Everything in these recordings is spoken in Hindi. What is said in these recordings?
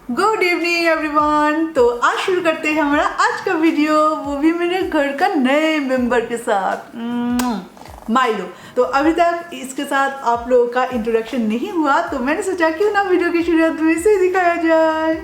Good evening everyone. तो आज शुरू करते हैं हमारा आज का वीडियो, वो भी मेरे घर का नए मेंबर के साथ, माइलो। तो अभी तक इसके साथ आप लोगों का इंट्रोडक्शन नहीं हुआ, तो मैंने सोचा क्यों ना वीडियो की शुरुआत में से दिखाया जाए।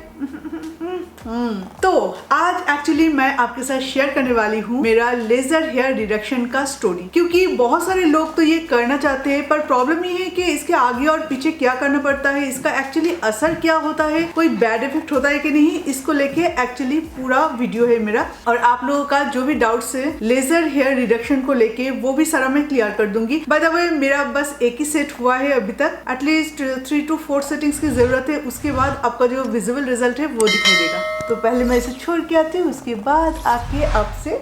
तो आज एक्चुअली मैं आपके साथ शेयर करने वाली हूँ मेरा लेजर हेयर रिडक्शन का स्टोरी, क्योंकि बहुत सारे लोग तो ये करना चाहते हैं, पर प्रॉब्लम ये है कि इसके आगे और पीछे क्या करना पड़ता है, इसका एक्चुअली असर क्या होता है, कोई बैड इफेक्ट होता है कि नहीं, इसको लेके एक्चुअली पूरा वीडियो है मेरा। और आप लोगों का जो भी डाउट्स है लेजर हेयर रिडक्शन को लेके, वो भी सारा मैं क्लियर कर दूंगी। बाय द वे मेरा बस एक ही सेट हुआ है अभी तक, एटलीस्ट 3 to 4 सेटिंग्स की जरूरत है, उसके बाद आपका जो विजिबल रिजल्ट है वो दिखाई देगा। तो पहले मैं इसे छोड़ के आती हूँ, उसके बाद आके आपसे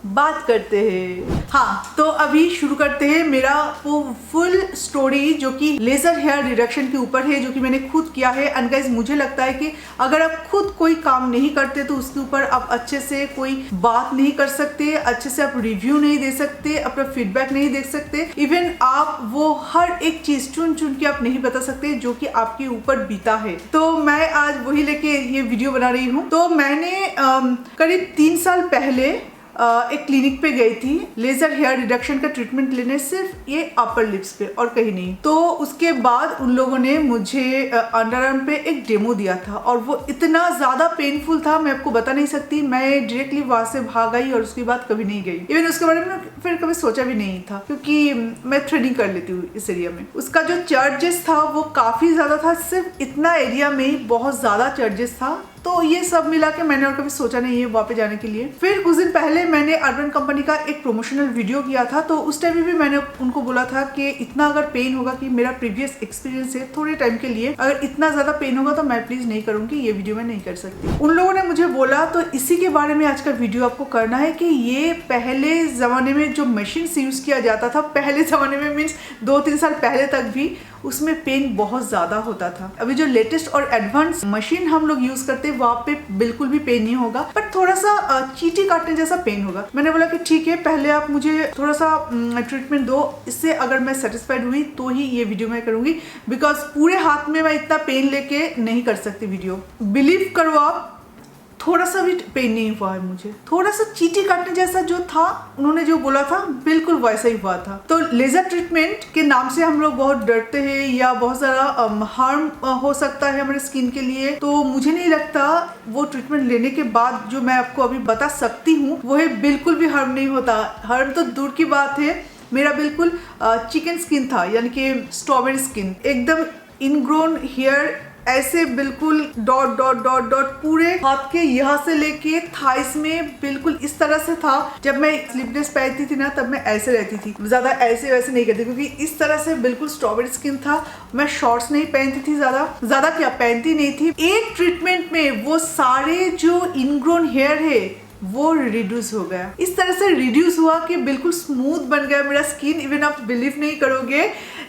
बात करते हैं। हाँ, तो अभी शुरू करते हैं मेरा वो फुल स्टोरी जो कि लेजर हेयर रिडक्शन के ऊपर है, जो कि मैंने खुद किया है। एंड गाइस, मुझे लगता है कि अगर आप खुद कोई काम नहीं करते तो उसके ऊपर आप अच्छे से कोई बात नहीं कर सकते, अच्छे से आप रिव्यू नहीं दे सकते, अपना फीडबैक नहीं दे सकते, इवन आप वो हर एक चीज चुन चुन के आप नहीं बता सकते जो कि आपके ऊपर बीता है। तो मैं आज वही लेके ये वीडियो बना रही हूँ। तो मैंने करीब 3 साल पहले एक क्लिनिक पे गई थी लेजर हेयर रिडक्शन का ट्रीटमेंट लेने, सिर्फ ये अपर लिप्स पे और कहीं नहीं। तो उसके बाद उन लोगों ने मुझे अंडर आर्म पे एक डेमो दिया था, और वो इतना ज्यादा पेनफुल था मैं आपको बता नहीं सकती। मैं डायरेक्टली वहां से भाग आई और उसके बाद कभी नहीं गई। इवन उसके बारे में फिर कभी सोचा भी नहीं था, क्योंकि मैं थ्रेडिंग कर लेती हूँ इस एरिया में। उसका जो चार्जेस था वो काफी ज्यादा था, सिर्फ इतना एरिया में ही बहुत ज्यादा चार्जेस था। तो ये सब मिला के मैंने और कभी सोचा नहीं है वहाँ पे जाने के लिए। फिर कुछ दिन पहले मैंने अर्बन कंपनी का एक प्रमोशनल वीडियो किया था, तो उस टाइम भी मैंने उनको बोला था कि इतना अगर पेन होगा, कि मेरा प्रीवियस एक्सपीरियंस है थोड़े टाइम के लिए, अगर इतना ज्यादा पेन होगा तो मैं प्लीज नहीं करूंगी, ये वीडियो मैं नहीं कर सकती। उन लोगों ने मुझे बोला, तो इसी के बारे में आज का वीडियो आपको करना है कि ये पहले जमाने में जो मशीन यूज किया जाता था, पहले जमाने में मीन्स 2-3 साल पहले तक भी, उसमें पेन बहुत ज्यादा होता था। अभी जो लेटेस्ट और एडवांस मशीन हम लोग यूज करते हैं वहाँ पे बिल्कुल भी पेन नहीं होगा, पर थोड़ा सा चींटी काटने जैसा पेन होगा। मैंने बोला कि ठीक है, पहले आप मुझे थोड़ा सा ट्रीटमेंट दो, इससे अगर मैं सेटिस्फाइड हुई तो ही ये वीडियो मैं करूंगी, बिकॉज पूरे हाथ में मैं इतना पेन लेके नहीं कर सकती वीडियो। बिलीव करो आप, थोड़ा सा भी पेन नहीं हुआ है मुझे। थोड़ा सा चींटी काटने जैसा जो था, उन्होंने जो बोला था बिल्कुल वैसा ही हुआ था। तो लेजर ट्रीटमेंट के नाम से हम लोग बहुत डरते हैं, या बहुत सारा हार्म हो सकता है हमारे स्किन के लिए। तो मुझे नहीं लगता वो ट्रीटमेंट लेने के बाद जो मैं आपको अभी बता सकती हूँ वो है बिल्कुल भी हार्म नहीं होता। हार्म तो दूर की बात है, मेरा बिल्कुल चिकन स्किन था, यानी कि स्ट्रॉबेरी स्किन, एकदम इनग्रोन हेयर, ऐसे बिल्कुल डॉट डॉट डॉट डॉट पूरे हाथ के यहाँ से लेके थाइस में बिल्कुल इस तरह से था। जब मैं स्लीपलेस पहनती थी ना, तब मैं ऐसे रहती थी, ज्यादा ऐसे वैसे नहीं करती, क्योंकि इस तरह से बिल्कुल स्ट्रॉबेरी स्किन था। मैं शॉर्ट्स नहीं पहनती थी, ज्यादा क्या पहनती नहीं थी। एक ट्रीटमेंट में वो सारे जो इनग्रोन हेयर है वो रिड्यूस हो गया। इस तरह से रिड्यूस हुआ कि बिल्कुल स्मूथ बन गया मेरा स्किन। इवन आप बिलीव नहीं करोगे,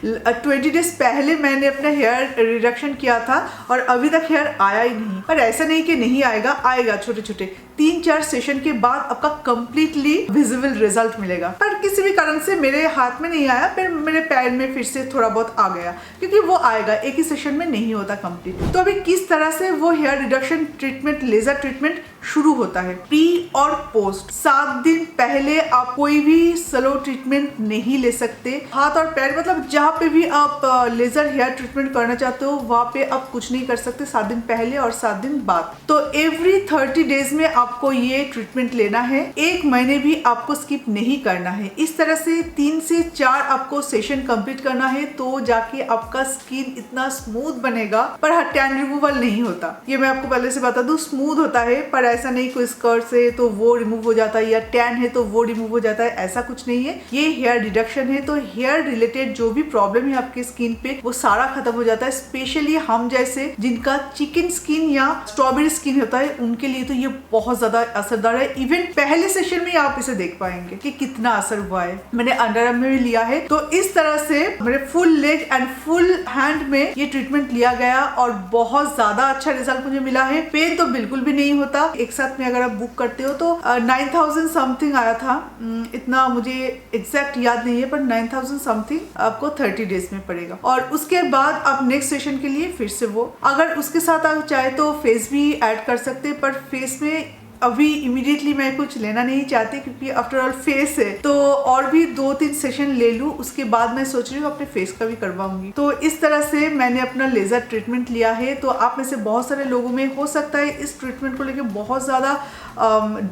20 डेज पहले मैंने अपना हेयर रिडक्शन किया था और अभी तक हेयर आया ही नहीं। पर ऐसा नहीं कि नहीं आएगा, आएगा छोटे छोटे। 3-4 सेशन के बाद आपका कंप्लीटली विजिबल रिजल्ट मिलेगा। पर किसी भी कारण से मेरे हाथ में नहीं आया, फिर मेरे पैर में फिर से थोड़ा बहुत आ गया, क्योंकि वो आएगा, एक ही सेशन में नहीं होता कंप्लीट। तो अभी किस तरह से वो hair reduction treatment, laser treatment शुरू होता है, प्री और पोस्ट। 7 दिन पहले आप कोई भी स्लो ट्रीटमेंट नहीं ले सकते। हाथ और पैर, मतलब जहाँ पे भी आप लेजर हेयर ट्रीटमेंट करना चाहते हो वहाँ पे आप कुछ नहीं कर सकते 7 दिन पहले और 7 दिन बाद। तो एवरी 30 डेज में आपको ये ट्रीटमेंट लेना है, 1 महीने भी आपको स्किप नहीं करना है। इस तरह से 3 से 4 आपको सेशन कंप्लीट करना है, तो जाके आपका स्किन इतना स्मूथ बनेगा। पर हाँ, टैन रिमूवल नहीं होता, ये मैं आपको पहले से बता दूं। स्मूथ होता है, पर ऐसा नहीं कोई स्कर्ट से तो वो रिमूव हो जाता है, या टैन है तो वो रिमूव हो जाता है, ऐसा कुछ नहीं है। ये हेयर रिडक्शन है, तो हेयर रिलेटेड जो भी प्रॉब्लम है आपके स्किन पे वो सारा खत्म हो जाता है। स्पेशली हम जैसे जिनका चिकन स्किन या स्ट्रॉबेरी स्किन होता है, उनके लिए तो ये बहुत ज्यादा असरदार है। इवन पहले सेशन में आप इसे देख पाएंगे कि कितना असर हुआ है। मैंने अंडर आर्म में भी लिया है, तो इस तरह से मेरे full leg and full hand में ये ट्रीटमेंट लिया गया और बहुत ज्यादा अच्छा रिजल्ट मुझे मिला है। पेन तो बिल्कुल भी नहीं होता, एक साथ में अगर आप बुक करते हो तो 9000 समथिंग आया था। इतना मुझे एग्जैक्ट याद नहीं है, पर 9000 समथिंग आपको 30 डेज में पड़ेगा। और उसके बाद आप नेक्स्ट सेशन के लिए फिर से वो, अगर उसके साथ आप चाहे तो फेस भी ऐड कर सकते, पर फेस में अभी इमीडिएटली मैं कुछ लेना नहीं चाहती, क्योंकि आफ्टर ऑल फेस है तो और भी 2-3 सेशन ले लूँ, उसके बाद मैं सोच रही हूँ अपने फेस का भी करवाऊंगी। तो इस तरह से मैंने अपना लेजर ट्रीटमेंट लिया है। तो आप में से बहुत सारे लोगों में हो सकता है इस ट्रीटमेंट को लेकर बहुत ज़्यादा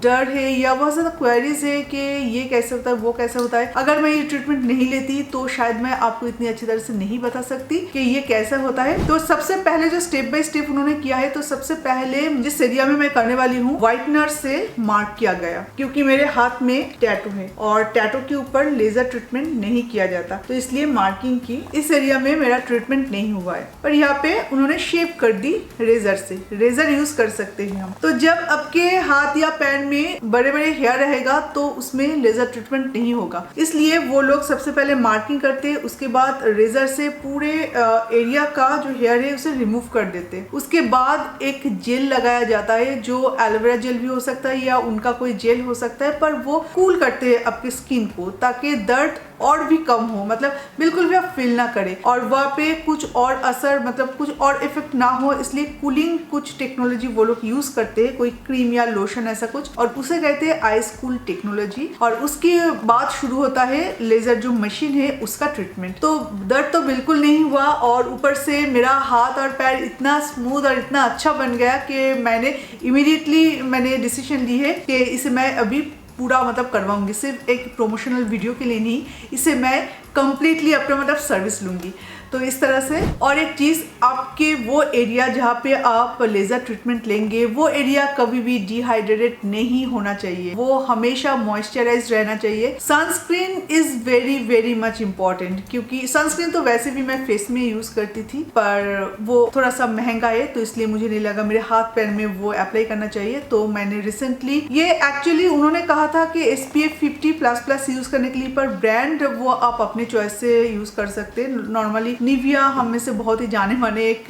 डर है या बहुत ज़्यादा क्वेरीज है कि ये कैसे होता है, वो कैसे होता है। अगर मैं ये ट्रीटमेंट नहीं लेती तो शायद मैं आपको इतनी अच्छी तरह से नहीं बता सकती कि ये कैसे होता है। तो सबसे पहले जो स्टेप बाय स्टेप उन्होंने किया है, तो सबसे पहले जिस एरिया में मैं करने वाली हूँ व्हाइटनर से मार्क किया गया, क्योंकि मेरे हाथ में टैटू है और टैटू के ऊपर लेजर ट्रीटमेंट नहीं किया जाता, तो इसलिए मार्किंग की। इस एरिया में मेरा ट्रीटमेंट नहीं हुआ है, पर यहाँ पे उन्होंने शेप कर दी रेजर से। रेजर यूज कर सकते हैं हम। तो जब आपके हाथ या पैर में बड़े बड़े हेयर रहेगा तो उसमें लेजर ट्रीटमेंट नहीं होगा, इसलिए वो लोग सबसे पहले मार्किंग करते, उसके बाद रेजर से पूरे एरिया का जो हेयर है उसे रिमूव कर देते। उसके बाद एक जेल लगाया जाता है, जो एलोवेरा जेल भी हो सकता है या उनका कोई जेल हो सकता है, पर वो कूल करते हैं आपकी स्किन को, ताकि दर्द और भी कम हो, मतलब बिल्कुल भी आप फील ना करें और वहाँ पे कुछ और असर, मतलब कुछ और इफेक्ट ना हो, इसलिए कूलिंग कुछ टेक्नोलॉजी वो लोग यूज करते हैं, कोई क्रीम या लोशन ऐसा कुछ, और उसे कहते हैं आइस कूल टेक्नोलॉजी। और उसके बाद शुरू होता है लेजर जो मशीन है उसका ट्रीटमेंट। तो दर्द तो बिल्कुल नहीं हुआ, और ऊपर से मेरा हाथ और पैर इतना स्मूथ और इतना अच्छा बन गया कि मैंने इमीडिएटली डिसीजन ली है कि इसे मैं अभी पूरा मतलब करवाऊंगी, सिर्फ एक प्रोमोशनल वीडियो के लिए नहीं, इसे मैं कंप्लीटली अपना मतलब सर्विस लूंगी। तो इस तरह से। और एक चीज़, आपके वो एरिया जहाँ पे आप लेजर ट्रीटमेंट लेंगे वो एरिया कभी भी डिहाइड्रेटेड नहीं होना चाहिए, वो हमेशा मॉइस्चराइज रहना चाहिए। Sunscreen is very very much important, क्योंकि सनस्क्रीन तो वैसे भी मैं फेस में यूज करती थी, पर वो थोड़ा सा महंगा है, तो इसलिए मुझे नहीं लगा मेरे हाथ पैर में वो अप्लाई करना चाहिए। तो मैंने रिसेंटली, ये एक्चुअली उन्होंने कहा था कि SPF 50++ यूज करने के लिए, पर ब्रांड वो आप अपने चॉइस से यूज कर सकते हैं। नॉर्मली निविया हम में से बहुत ही जाने माने एक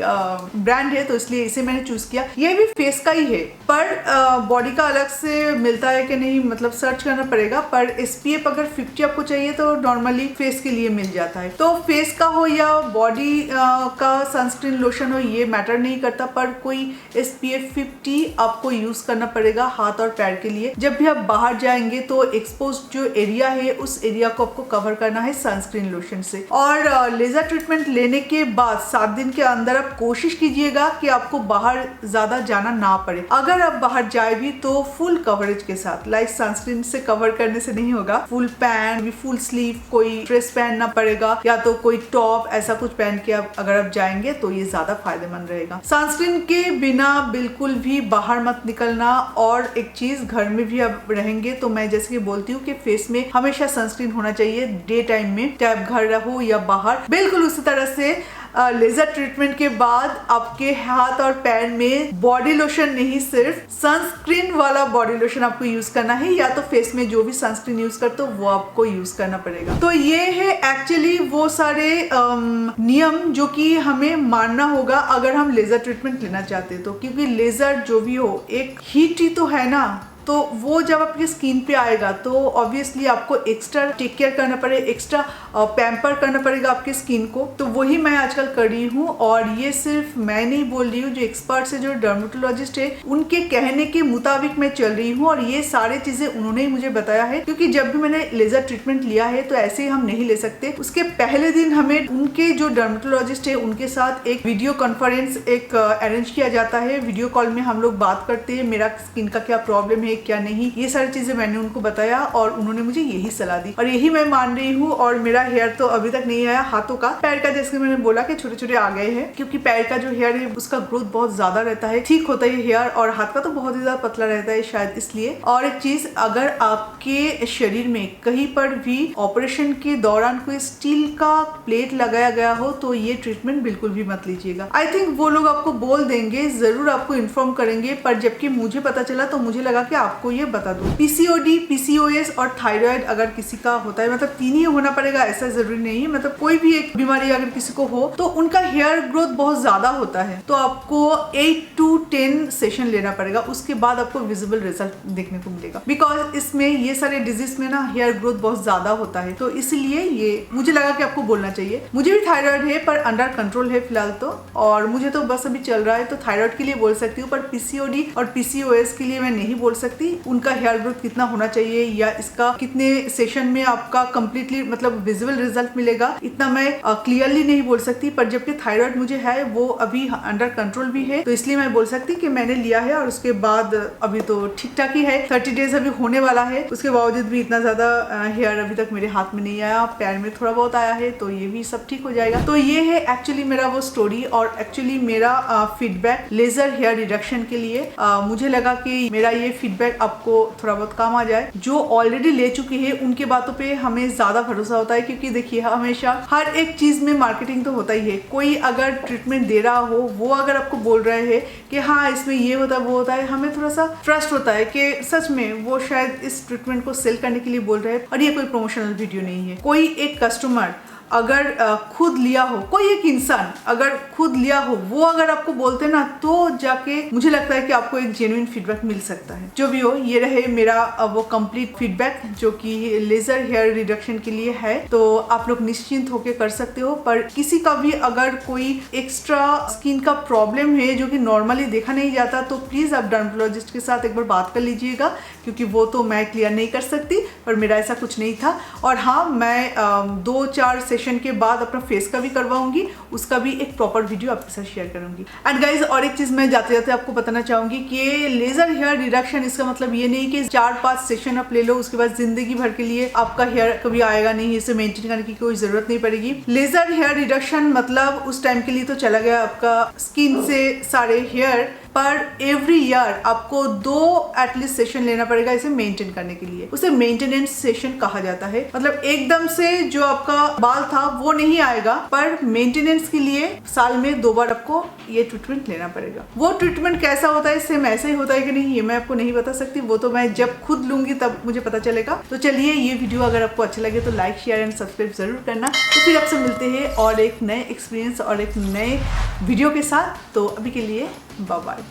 ब्रांड है, तो इसलिए इसे मैंने चूज किया। ये भी फेस का ही है, पर बॉडी का अलग से मिलता है कि नहीं, मतलब सर्च करना पड़ेगा। पर SPF अगर 50 आपको चाहिए तो नॉर्मली फेस के लिए मिल जाता है। तो फेस का हो या बॉडी का सनस्क्रीन लोशन हो, ये मैटर नहीं करता, पर कोई SPF 50 आपको यूज करना पड़ेगा हाथ और पैर के लिए। जब भी आप बाहर जाएंगे तो एक्सपोज जो एरिया है उस एरिया को आपको कवर करना है सनस्क्रीन लोशन से। और लेजर ट्रीटमेंट लेने के बाद 7 दिन के अंदर आप कोशिश कीजिएगा कि आपको बाहर ज्यादा जाना ना पड़े। अगर आप बाहर जाए भी तो फुल कवरेज के साथ, लाइक सनस्क्रीन से कवर करने से नहीं होगा, फुल पैंट, फुल स्लीव, कोई ड्रेस पहनना पड़ेगा या तो कोई टॉप, ऐसा कुछ पहन के आप अगर आप जाएंगे तो ये ज्यादा फायदेमंद रहेगा। सनस्क्रीन के बिना बिल्कुल भी बाहर मत निकलना। और एक चीज, घर में भी आप रहेंगे तो मैं जैसे कि बोलती हूँ कि फेस में हमेशा सनस्क्रीन होना चाहिए डे टाइम में, चाहे आप घर रहो या बाहर। बिल्कुल उसी तरह से लेजर ट्रीटमेंट के बाद आपके हाथ और पैर में बॉडी लोशन नहीं, सिर्फ सनस्क्रीन वाला बॉडी लोशन आपको यूज करना है, या तो फेस में जो भी सनस्क्रीन यूज करते हो वो आपको यूज करना पड़ेगा। तो ये है एक्चुअली वो सारे नियम जो कि हमें मानना होगा अगर हम लेजर ट्रीटमेंट लेना चाहते हैं तो, क्योंकि लेजर जो भी हो एक हीट ही तो है ना, तो वो जब आपकी स्किन पे आएगा तो ऑब्वियसली आपको एक्स्ट्रा टेक केयर करना पड़ेगा, एक्स्ट्रा पैम्पर करना पड़ेगा आपकी स्किन को। तो वही मैं आजकल कर रही हूँ। और ये सिर्फ मैं नहीं बोल रही हूँ, जो एक्सपर्ट्स है, जो डर्मेटोलॉजिस्ट है, उनके कहने के मुताबिक मैं चल रही हूँ। और ये सारी चीजें उन्होंने ही मुझे बताया है, क्योंकि जब भी मैंने लेजर ट्रीटमेंट लिया है तो ऐसे ही हम नहीं ले सकते। उसके पहले दिन हमें उनके जो डर्मेटोलॉजिस्ट है उनके साथ एक वीडियो कॉन्फ्रेंस एक अरेंज किया जाता है। वीडियो कॉल में हम लोग बात करते हैं, मेरा स्किन का क्या प्रॉब्लम है, क्या नहीं, ये सारी चीजें मैंने उनको बताया और उन्होंने मुझे यही सलाह दी और यही मैं मान रही हूँ। और मेरा हेयर तो अभी तक नहीं आया, हाथों का, पैर का जैसे मैंने बोला कि छोटे छोटे आ गए हैं, क्योंकि पैर का जो हेयर है उसका ग्रोथ बहुत ज्यादा रहता है, ठीक होता है हेयर, और हाथ का तो बहुत ही ज्यादा पतला रहता है शायद इसलिए। और एक चीज, अगर आपके शरीर में कहीं पर भी ऑपरेशन के दौरान कोई स्टील का प्लेट लगाया गया हो तो ये ट्रीटमेंट बिल्कुल भी मत लीजिएगा। आई थिंक वो लोग आपको बोल देंगे, जरूर आपको इन्फॉर्म करेंगे, पर जबकि मुझे पता चला तो मुझे लगा कि आपको ये बता दूं। पीसीओडी, पीसीओएस और थायराइड अगर किसी का होता है, मतलब 3 ही होना पड़ेगा ऐसा जरूरी नहीं है, मतलब कोई भी एक बीमारी अगर किसी को हो तो उनका हेयर ग्रोथ बहुत ज्यादा होता है, तो आपको 8 to 10 सेशन लेना पड़ेगा, उसके बाद आपको विजिबल रिजल्ट देखने को मिलेगा। बिकॉज इसमें ये सारे डिजीज में ना हेयर ग्रोथ बहुत ज्यादा होता है, तो इसलिए ये मुझे लगा कि आपको बोलना चाहिए। मुझे भी थायराइड है पर अंडर कंट्रोल है फिलहाल तो, और मुझे तो बस अभी चल रहा है, तो थायराइड के लिए बोल सकती हूँ, पर पीसीओडी और पीसीओएस के लिए मैं नहीं बोल सकती। उनका हेयर ग्रोथ कितना होना चाहिए या इसका कितने सेशन में आपका कंप्लीटली मतलब विजिबल रिजल्ट मिलेगा, इतना मैं क्लियरली नहीं बोल सकती। पर जबकि थायराइड मुझे है वो अभी अंडर कंट्रोल भी है, तो इसलिए मैं बोल सकती कि मैंने लिया है और उसके बाद अभी तो ठीक ठाक ही है। 30 डेज अभी होने वाला है, उसके बावजूद भी इतना ज्यादा हेयर अभी तक मेरे हाथ में नहीं आया, पैर में थोड़ा बहुत आया है, तो ये भी सब ठीक हो जाएगा। तो ये है एक्चुअली मेरा वो स्टोरी और एक्चुअली मेरा फीडबैक लेजर हेयर रिडक्शन के लिए। मुझे लगा कि मेरा ये फीडबैक आपको थोड़ा बहुत काम आ जाए। जो ऑलरेडी ले चुकी है उनके बातों पे हमें ज्यादा भरोसा होता है, क्योंकि देखिए हमेशा हर एक चीज में मार्केटिंग तो होता ही है। कोई अगर ट्रीटमेंट दे रहा हो, वो अगर आपको बोल रहे हैं कि हाँ इसमें ये होता है वो होता है, हमें थोड़ा सा ट्रस्ट होता है कि सच में वो शायद इस ट्रीटमेंट को सेल करने के लिए बोल रहे हैं और ये कोई प्रमोशनल वीडियो नहीं है। कोई एक कस्टमर अगर खुद लिया हो, कोई एक इंसान अगर खुद लिया हो, वो अगर आपको बोलते ना, तो जाके मुझे लगता है कि आपको एक जेन्युइन फीडबैक मिल सकता है। जो भी हो, ये रहे मेरा वो कंप्लीट फीडबैक जो कि लेजर हेयर रिडक्शन के लिए है, तो आप लोग निश्चिंत होकर कर सकते हो। पर किसी का भी अगर कोई एक्स्ट्रा स्किन का प्रॉब्लम है जो कि नॉर्मली देखा नहीं जाता, तो प्लीज आप डर्मेटोलॉजिस्ट के साथ एक बार बात कर लीजिएगा, क्योंकि वो तो मैं क्लियर नहीं कर सकती, पर मेरा ऐसा कुछ नहीं था। और हाँ, मैं 2-4 सेशन के बाद अपना फेस का भी करवाऊंगी, उसका भी एक प्रॉपर वीडियो आपके साथ शेयर करूंगी। एंड गाइज, और एक चीज मैं जाते जाते आपको बताना चाहूंगी कि लेजर हेयर रिडक्शन इसका मतलब ये नहीं कि 4-5 सेशन आप ले लो उसके बाद जिंदगी भर के लिए आपका हेयर कभी आएगा नहीं, इसे मेंटेन करने की कोई जरूरत नहीं पड़ेगी। लेजर हेयर रिडक्शन मतलब उस टाइम के लिए तो चला गया आपका स्किन से सारे हेयर, पर एवरी ईयर आपको 2 एटलीस्ट सेशन लेना पड़ेगा इसे मेंटेन करने के लिए। उसे मेंटेनेंस सेशन कहा जाता है। मतलब एकदम से जो आपका बाल था वो नहीं आएगा, पर मेंटेनेंस के लिए साल में 2 बार आपको ये ट्रीटमेंट लेना पड़ेगा। वो ट्रीटमेंट कैसा होता है, सेम ऐसा ही होता है कि नहीं, ये मैं आपको नहीं बता सकती, वो तो मैं जब खुद लूंगी तब मुझे पता चलेगा। तो चलिए, ये वीडियो अगर आपको अच्छा लगे तो लाइक, शेयर एंड सब्सक्राइब जरूर करना। तो फिर आपसे मिलते हैं और एक नए एक्सपीरियंस और एक नए वीडियो के साथ। तो अभी के लिए bye bye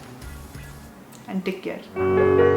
and take care.